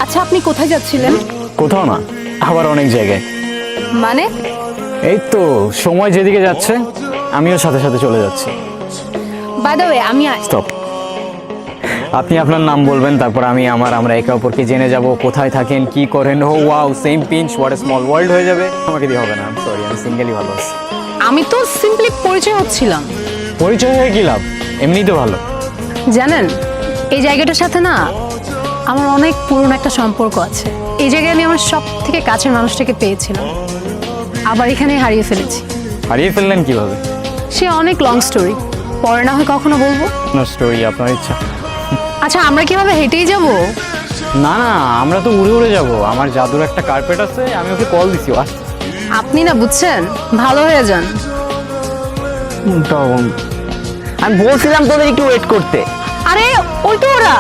আচ্ছা, আপনি কোথায় যাচ্ছিলেন? কোথাও না, আবার অনেক জায়গায়। মানে? এই তো সময় যেদিকে যাচ্ছে আমিও সাথে সাথে চলে যাচ্ছি। বাই দ্য ওয়ে, আমি স্টপ। আপনি আপনার নাম বলবেন, তারপর আমরা একে অপরকে জেনে যাব, কোথায় থাকেন, কি করেন। ও wow, same pinch, what a small world হয়ে যাবে। আমাকে দিয়ে হবে না, আই এম সরি, আমি সিঙ্গেলই ভালো আছি। আমি তো সিম্পলি পরিচয় হচ্ছিলাম। পরিচয় হয়ে কি লাভ, এমনিই তো ভালো। জানেন, এই জায়গাটার সাথে না আমার অনেক পুরনো একটা সম্পর্ক আছে। এই জায়গায় আমি আমার সব থেকে কাছের মানুষটাকে পেয়েছিলাম, আবার এখানে হারিয়ে ফেলেছি। হারিয়ে ফেললেন কিভাবে? সে অনেক লং স্টোরি, পরে না হয় কখনো বলবো। আপনার স্টোরি, আপনার ইচ্ছা। আচ্ছা, আমরা কিভাবে হেঁটেই যাব? না না, আমরা তো উড়ে উড়ে যাব। আমার জাদুর একটা কার্পেট আছে, আমি ওকে কল দিছি, আসতে। আপনি না বুঝছেন, ভালো হয়ে যান। আমি বলছিলাম তোদের একটু ওয়েট করতে। আরে ওই তো ওরা।